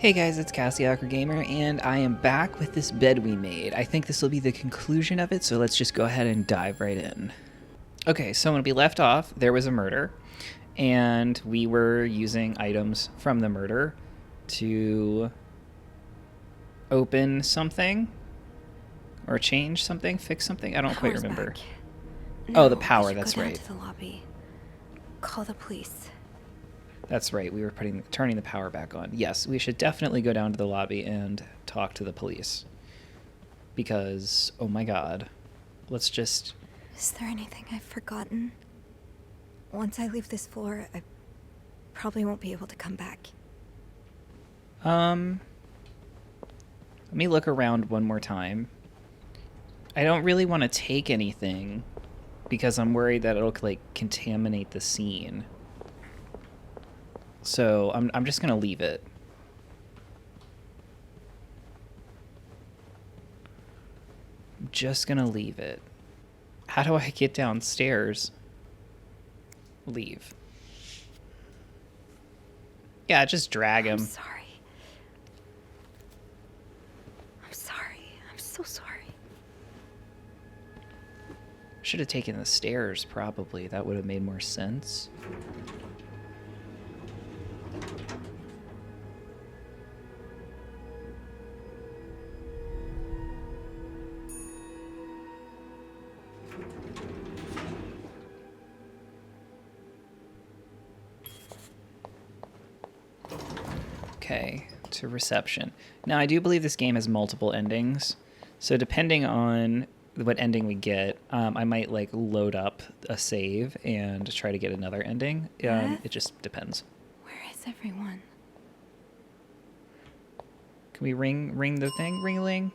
Hey guys, it's Gaymer, and I am back with this bed we made. I think this will be the conclusion of it, so let's just go ahead and dive right in. Okay, so when we left off, there was a murder, and we were using items from the murder to open something, or change something, fix something. I don't quite remember. Back. Oh, No, the power, we should that's go down right. to the lobby. Call the police. That's right, we were turning the power back on. Yes, we should definitely go down to the lobby and talk to the police. Because, oh my god, let's just... Is there anything I've forgotten? Once I leave this floor, I probably won't be able to come back. Let me look around one more time. I don't really want to take anything because I'm worried that it'll, like, contaminate the scene. So I'm just gonna leave it. I'm just gonna leave it. How do I get downstairs? Leave. Yeah, just drag him. I'm sorry. I'm sorry. I'm so sorry. Should have taken the stairs, probably. That would have made more sense. Okay, to reception. Now, I do believe this game has multiple endings, so depending on what ending we get, I might, like, load up a save and try to get another ending. It just depends. Where is everyone? Can we ring the thing? Ring-a-ling?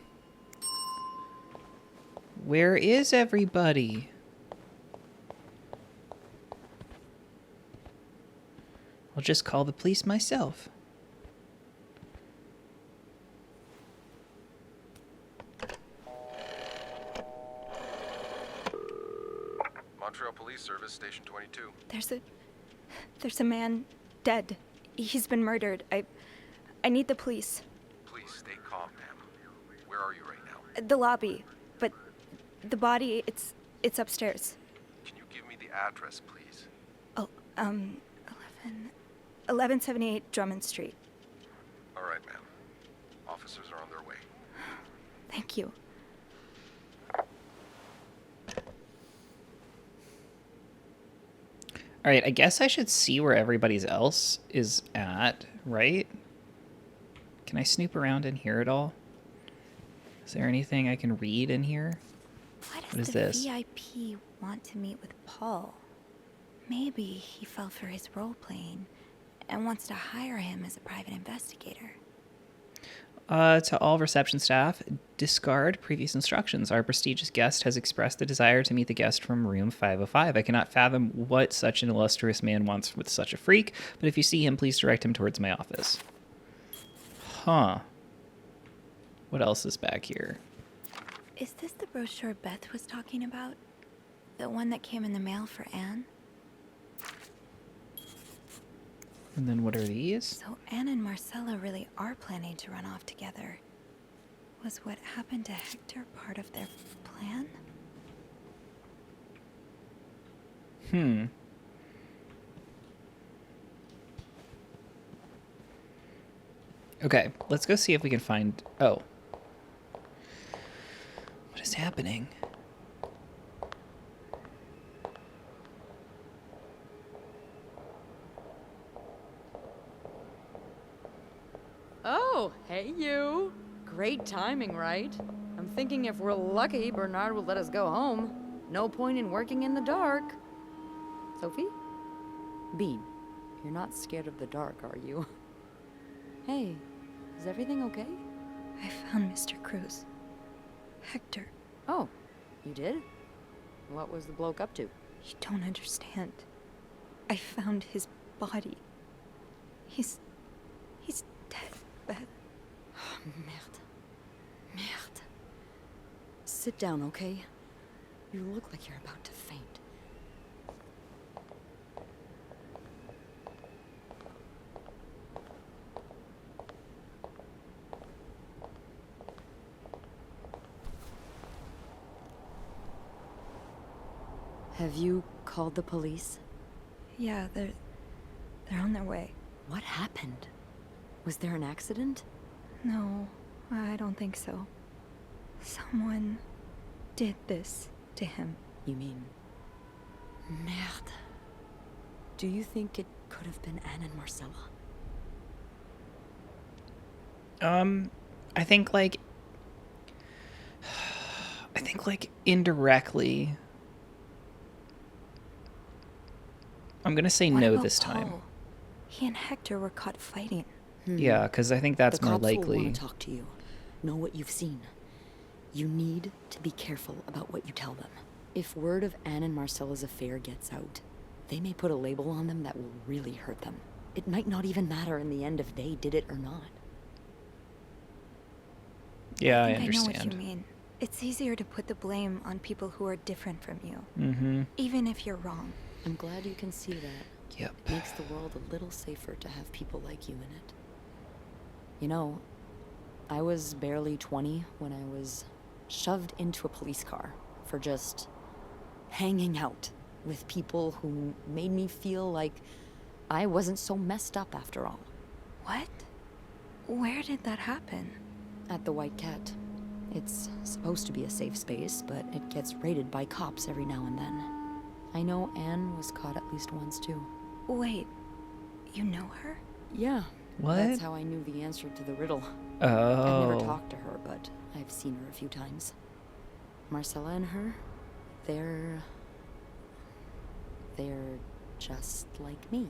Where is everybody? I'll just call the police myself. Montreal Police Service, Station 22. There's a man dead. He's been murdered. I need the police. Please stay calm, ma'am. Where are you right now? The lobby. But the body, it's upstairs. Can you give me the address, please? Oh, 1178 Drummond Street. All right, ma'am. Officers are on their way. Thank you. All right, I guess I should see where everybody else is at, right? Can I snoop around in here at all? Is there anything I can read in here? Why What does is the this? VIP want to meet with Paul? Maybe he fell for his role-playing and wants to hire him as a private investigator. To all reception staff, discard previous instructions. Our prestigious guest has expressed the desire to meet the guest from room 505. I cannot fathom what such an illustrious man wants with such a freak, but if you see him, please direct him towards my office. Huh. What else is back here? Is this the brochure Beth was talking about? The one that came in the mail for Anne? And then what are these? So Anne and Marcella really are planning to run off together. Was what happened to Hector part of their plan? Okay, let's go see if we can find... Oh. What is happening? Oh, hey you. Great timing, right? I'm thinking if we're lucky, Bernard will let us go home. No point in working in the dark. Sophie? Bean, you're not scared of the dark, are you? Hey, is everything okay? I found Mr. Cruz. Hector, Oh, you did? What was the bloke up to? you don't understand. I found his body. He's dead, Beth. Merde. Merde. Sit down, okay? You look like you're about to faint. Have you called the police? Yeah, they're on their way. What happened? Was there an accident? No, I don't think so. Someone did this to him. You mean... Merde. Do you think it could have been Anne and Marcella? I think indirectly. I'm gonna say What no about this time. Paul? He and Hector were caught fighting. Yeah, because I think that's the more cops will likely. want to talk to you. Know what you've seen. You need to be careful about what you tell them. If word of Anne and Marcella's affair gets out, they may put a label on them that will really hurt them. It might not even matter in the end if they did it or not. Yeah, I I know what understand. you mean. It's easier to put the blame on people who are different from you, Mm-hmm. even if you're wrong. I'm glad you can see that. Yep. It makes the world a little safer to have people like you in it. You know, I was barely 20 when I was shoved into a police car for just hanging out with people who made me feel like I wasn't so messed up after all. What? Where did that happen? At the White Cat. It's supposed to be a safe space, but it gets raided by cops every now and then. I know Anne was caught at least once too. Wait, you know her? Yeah. What? That's how I knew the answer to the riddle. Oh. I've never talked to her, but I've seen her a few times. Marcella and her, they're just like me.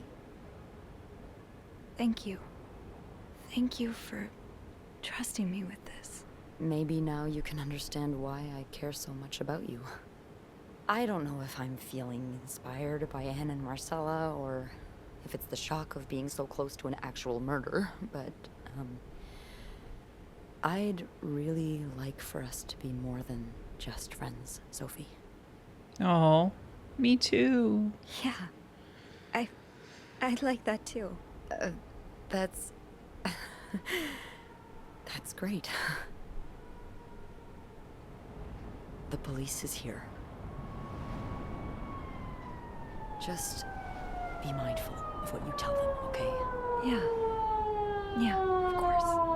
Thank you. Thank you for trusting me with this. Maybe now you can understand why I care so much about you. I don't know if I'm feeling inspired by Anne and Marcella, or if it's the shock of being so close to an actual murder, but, I'd really like for us to be more than just friends, Sophie. Oh, me too. Yeah, I'd like that too. That's... That's great. The police is here. Just be mindful of what you tell them, okay? Yeah, of course.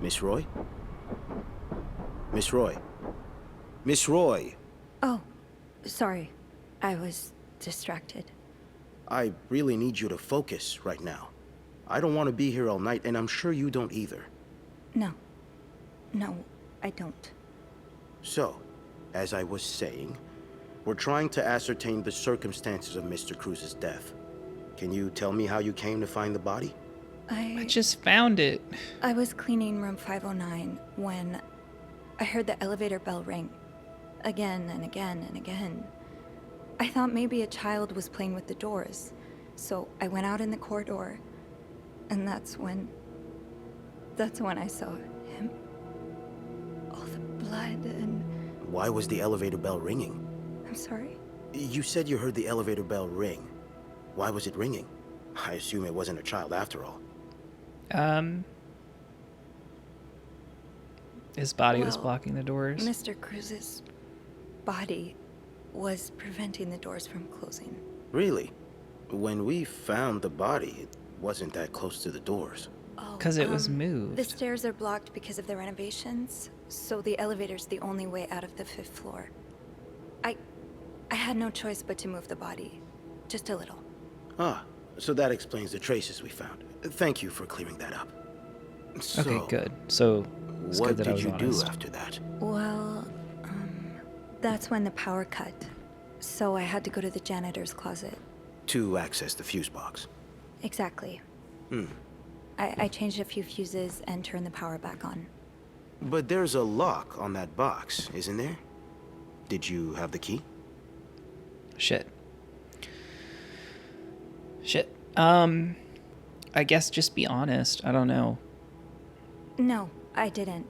Miss Roy? Miss Roy? Miss Roy! Oh, sorry. I was distracted. I really need you to focus right now. I don't want to be here all night, and I'm sure you don't either. No, I don't. So, as I was saying, we're trying to ascertain the circumstances of Mr. Cruz's death. Can you tell me how you came to find the body? I just found it. I was cleaning room 509 when I heard the elevator bell ring. Again and again and again. I thought maybe a child was playing with the doors, so I went out in the corridor, and that's when I saw him. All the blood and... Why was the elevator bell ringing? I'm sorry? You said you heard the elevator bell ring. Why was it ringing? I assume it wasn't a child after all. His body was Well, blocking the doors. Mr. Cruz's body was preventing the doors from closing. Really? When we found the body, it wasn't that close to the doors. Oh, 'Cause it was moved. The stairs are blocked because of the renovations, so the elevator's the only way out of the 5th floor. I had no choice but to move the body. Just a little. Ah, so that explains the traces we found. Thank you for clearing that up. So, Okay, good. So it's what good that I did was you honest. do after that? Well, that's when the power cut. So I had to go to the janitor's closet. To access the fuse box. Exactly. I changed a few fuses and turned the power back on. But there's a lock on that box, isn't there? Did you have the key? Shit. I guess just be honest. I don't know. No, I didn't.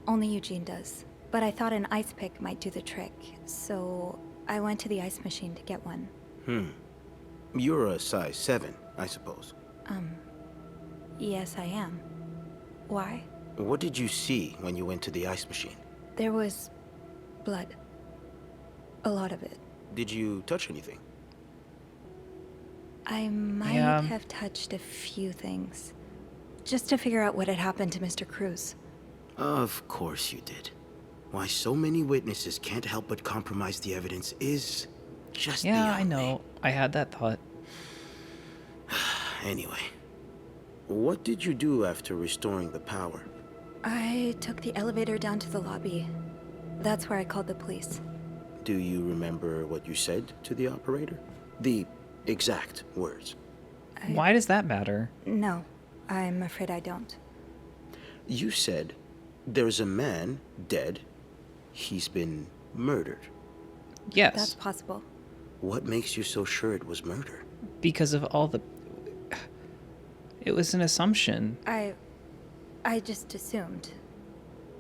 Only Eugene does. But I thought an ice pick might do the trick, so I went to the ice machine to get one. You're a size 7, I suppose. Yes, I am. Why? What did you see when you went to the ice machine? There was blood. A lot of it. Did you touch anything? I might Yeah. have touched a few things. Just to figure out what had happened to Mr. Cruz. Of course you did. Why so many witnesses can't help but compromise the evidence is just Yeah, beyond I know. I had that thought. me. Anyway, what did you do after restoring the power? I took the elevator down to the lobby. That's where I called the police. Do you remember what you said to the operator? The exact words. Why does that matter? No, I'm afraid I don't. You said, there's a man dead. He's been murdered. Yes. That's possible. What makes you so sure it was murder? Because of all the... It was an assumption. I just assumed.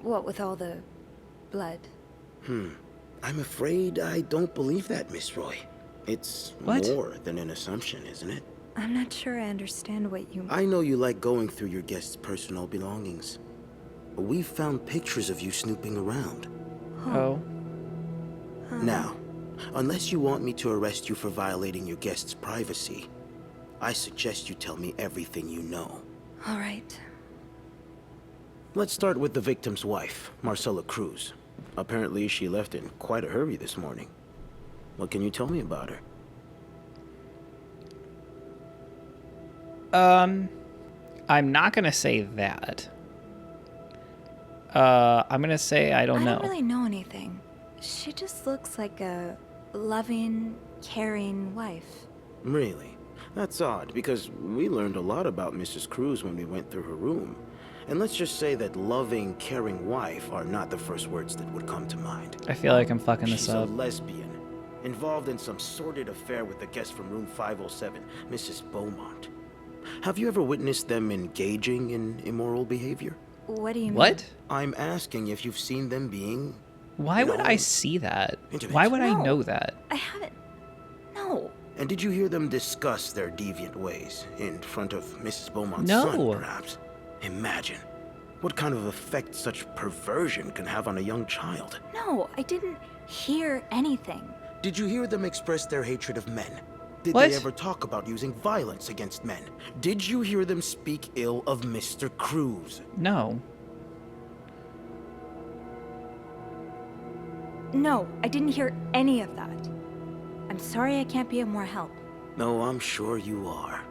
What with all the blood. I'm afraid I don't believe that, Miss Roy. It's What? more than an assumption, isn't it? I'm not sure I understand what you... I know you like going through your guests' personal belongings. We've found pictures of you snooping around. Oh. Now, unless you want me to arrest you for violating your guests' privacy, I suggest you tell me everything you know. All right. Let's start with the victim's wife, Marcela Cruz. Apparently, she left in quite a hurry this morning. What can you tell me about her? I'm not gonna say that. I'm gonna say I don't I know. don't really know anything. She just looks like a loving, caring wife. Really? That's odd, because we learned a lot about Mrs. Cruz when we went through her room. And let's just say that loving, caring wife are not the first words that would come to mind. I feel like I'm fucking this She's a up. lesbian, involved in some sordid affair with the guest from room 507, Mrs. Beaumont. Have you ever witnessed them engaging in immoral behavior? What do you mean? What? I'm asking if you've seen them being... Why would No. I see that? Intimate. Why would I No. know that? I haven't... No. And did you hear them discuss their deviant ways in front of Mrs. Beaumont's No. son, perhaps? Imagine what kind of effect such perversion can have on a young child. No, I didn't hear anything. Did you hear them express their hatred of men? Did What? they ever talk about using violence against men? Did you hear them speak ill of Mr. Cruz? No. No, I didn't hear any of that. I'm sorry I can't be of more help. No, I'm sure you are.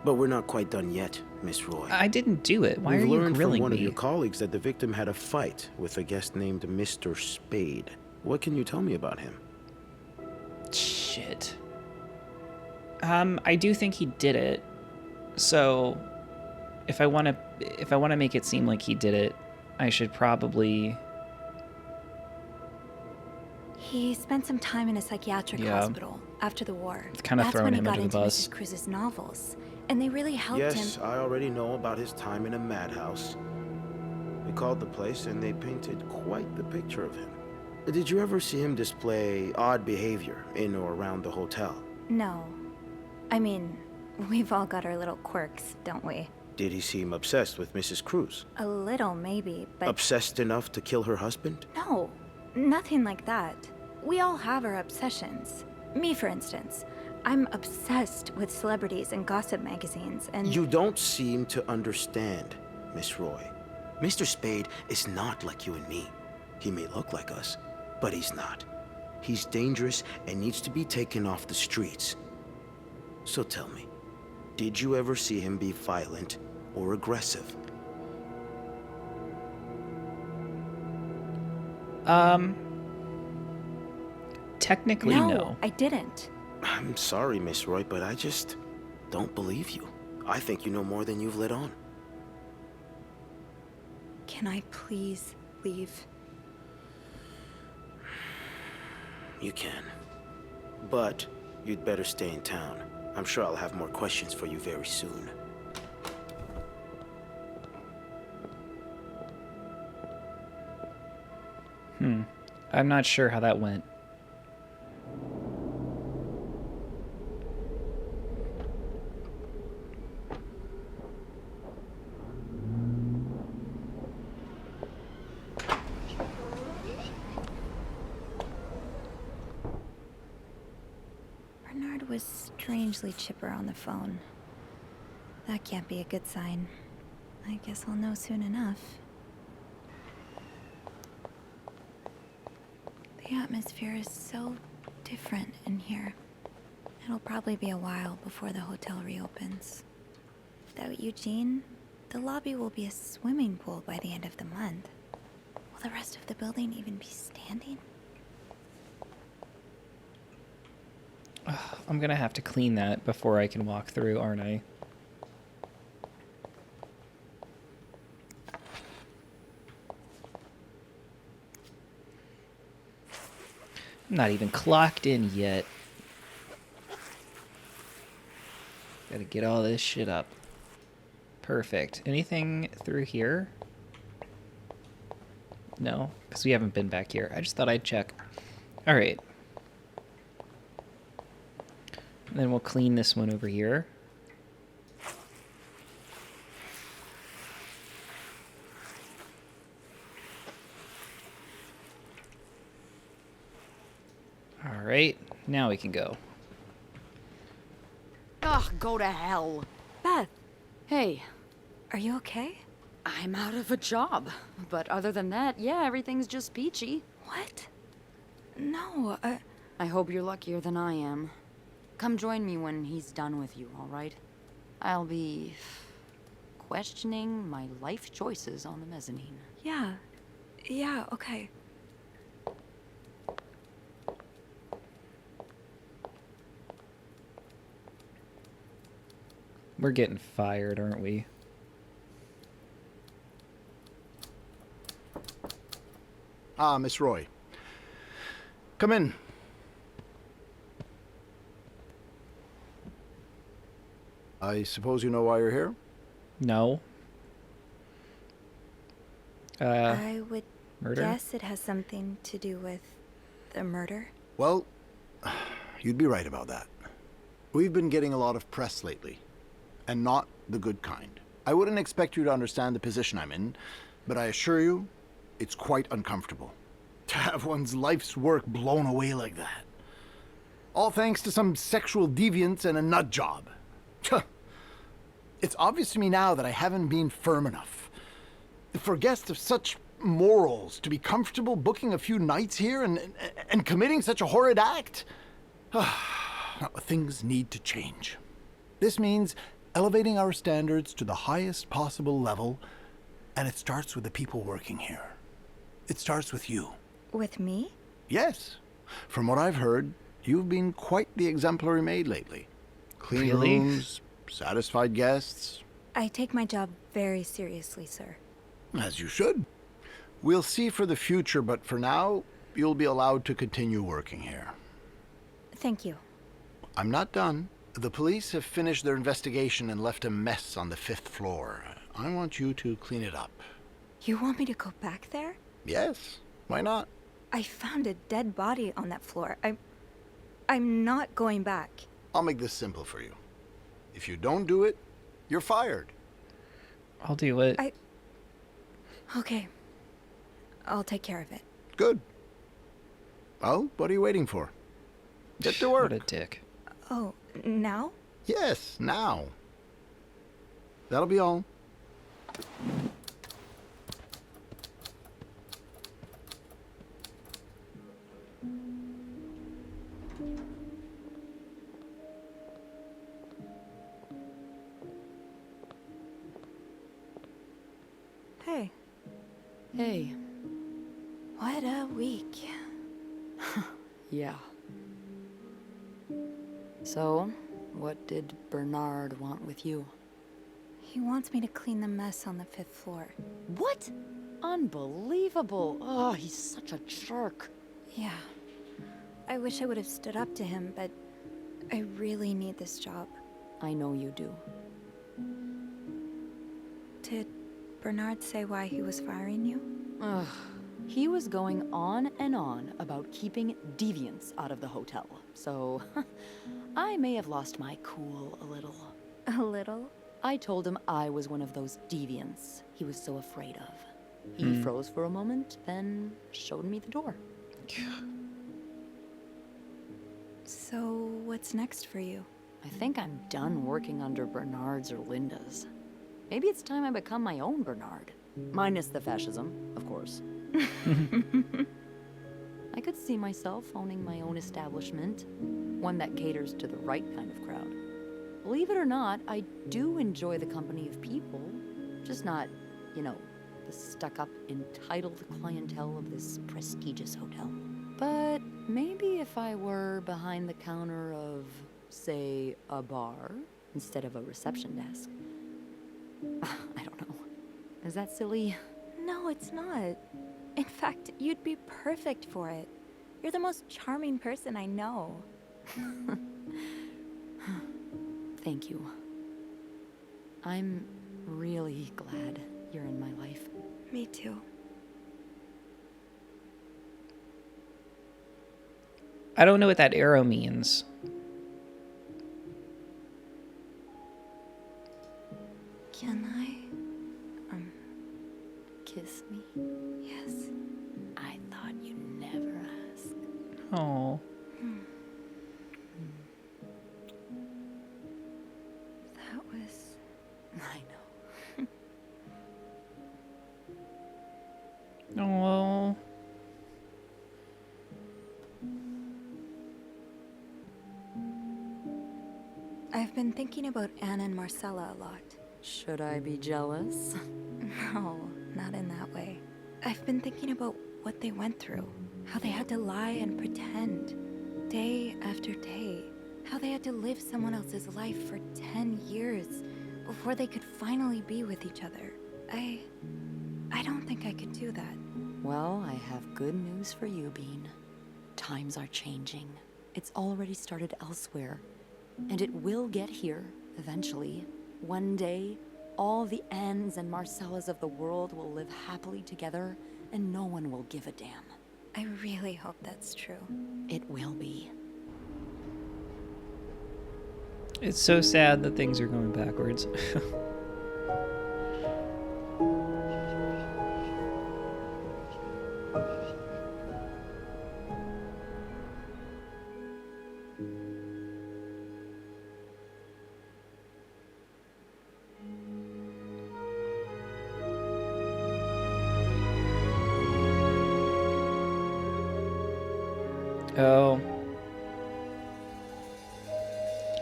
But we're not quite done yet, Miss Roy. I didn't do it. Why We've are you learned from grilling one of me? your colleagues that the victim had a fight with a guest named Mr. Spade. What can you tell me about him? Shit. I do think he did it. So, if I want to make it seem like he did it, I should probably... He spent some time in a psychiatric Yeah. hospital after the war. It's kinda That's throwing when he him got under the into bus. Mrs. Cruz's novels, and they really helped Yes, him. I already know about his time in a madhouse. We called the place and they painted quite the picture of him. Did you ever see him display odd behavior in or around the hotel? No. I mean, we've all got our little quirks, don't we? Did he seem obsessed with Mrs. Cruz? A little, maybe, but Obsessed enough to kill her husband? no, nothing like that. We all have our obsessions. Me, for instance. I'm obsessed with celebrities and gossip magazines, and... You don't seem to understand, Miss Roy. Mr. Spade is not like you and me. He may look like us, but he's not. He's dangerous and needs to be taken off the streets. So tell me, did you ever see him be violent or aggressive? Technically, no. I didn't. I'm sorry, Miss Roy, but I just don't believe you. I think you know more than you've let on. Can I please leave? You can. But you'd better stay in town. I'm sure I'll have more questions for you very soon. I'm not sure how that went. Bernard was strangely chipper on the phone. That can't be a good sign. I guess I'll know soon enough. The atmosphere is so different in here. It'll probably be a while before the hotel reopens. Without Eugene, the lobby will be a swimming pool by the end of the month. Will the rest of the building even be standing? I'm gonna have to clean that before I can walk through, aren't I? I'm not even clocked in yet. Gotta get all this shit up. Perfect. Anything through here? No, because we haven't been back here. I just thought I'd check. All right. And then we'll clean this one over here. All right, now we can go. Ugh, go to hell. Beth, Hey, are you okay? I'm out of a job. But other than that, yeah, everything's just peachy. What? No, I hope you're luckier than I am. Come join me when he's done with you, all right? I'll be questioning my life choices on the mezzanine. yeah. Yeah, okay. We're getting fired, aren't we? Ah, Miss Roy. Come in. I suppose you know why you're here? No. I would Murder? guess it has something to do with the murder. Well, you'd be right about that. We've been getting a lot of press lately, and not the good kind. I wouldn't expect you to understand the position I'm in, but I assure you, it's quite uncomfortable. To have one's life's work blown away like that. All thanks to some sexual deviance and a nut job. It's obvious to me now that I haven't been firm enough. For guests of such morals to be comfortable booking a few nights here and committing such a horrid act? Things need to change. This means elevating our standards to the highest possible level, and it starts with the people working here. It starts with you. With me? Yes. From what I've heard, you've been quite the exemplary maid lately. Clean Really? rooms, satisfied guests. I take my job very seriously, sir. As you should. We'll see for the future, but for now, you'll be allowed to continue working here. Thank you. I'm not done. The police have finished their investigation and left a mess on the 5th floor. I want you to clean it up. You want me to go back there? Yes, why not? I found a dead body on that floor. I'm not going back. I'll make this simple for you. If you don't do it, you're fired. I'll do it. Okay. I'll take care of it. Good. Well, what are you waiting for? Get to work. What a dick. Oh, now? Yes, now. That'll be all. Hey, Hey. what a week. Yeah. So, what did Bernard want with you? He wants me to clean the mess on the 5th floor. What? Unbelievable. Oh, he's such a jerk. Yeah. I wish I would have stood up to him, but I really need this job. I know you do. Did Bernard say why he was firing you? Ugh. He was going on and on about keeping deviants out of the hotel, so I may have lost my cool a little. A little? I told him I was one of those deviants he was so afraid of. He froze for a moment, then showed me the door. So, what's next for you? I think I'm done working under Bernard's or Linda's. Maybe it's time I become my own Bernard. Minus the fascism, of course. I could see myself owning my own establishment, one that caters to the right kind of crowd. Believe it or not, I do enjoy the company of people, just not, the stuck-up, entitled clientele of this prestigious hotel. But maybe if I were behind the counter of, say, a bar, instead of a reception desk. I don't know. Is that silly? No, it's not. In fact, you'd be perfect for it. You're the most charming person I know. Thank you. I'm really glad you're in my life. Me too. I don't know what that arrow means. Can I? Kiss me? Yes. I thought you'd never ask. Oh. That was... I know. Oh. I've been thinking about Anne and Marcella a lot. Should I be jealous? No, not in that way. I've been thinking about what they went through. How they had to lie and pretend. Day after day. How they had to live someone else's life for 10 years before they could finally be with each other. I don't think I could do that. Well, I have good news for you, Bean. Times are changing. It's already started elsewhere. And it will get here, eventually. One day, all the Annes and Marcellas of the world will live happily together, and no one will give a damn. I really hope that's true. It will be. It's so sad that things are going backwards. Oh.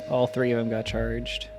All three of them got charged.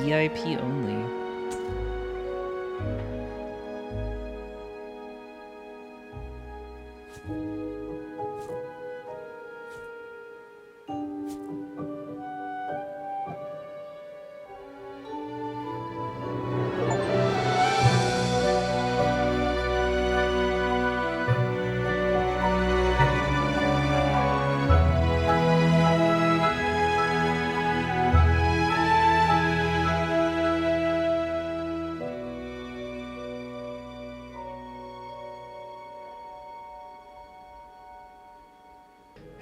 VIP only.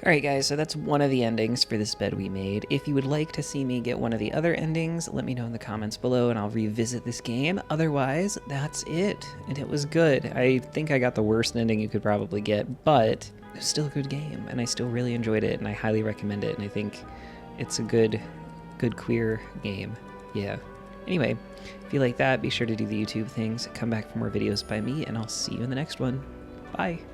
Alright guys, so that's one of the endings for this bed we made. If you would like to see me get one of the other endings, let me know in the comments below and I'll revisit this game. Otherwise, that's it. And it was good. I think I got the worst ending you could probably get, but it was still a good game and I still really enjoyed it and I highly recommend it and I think it's a good queer game. Yeah. Anyway, if you like that, be sure to do the YouTube things, come back for more videos by me, and I'll see you in the next one. Bye.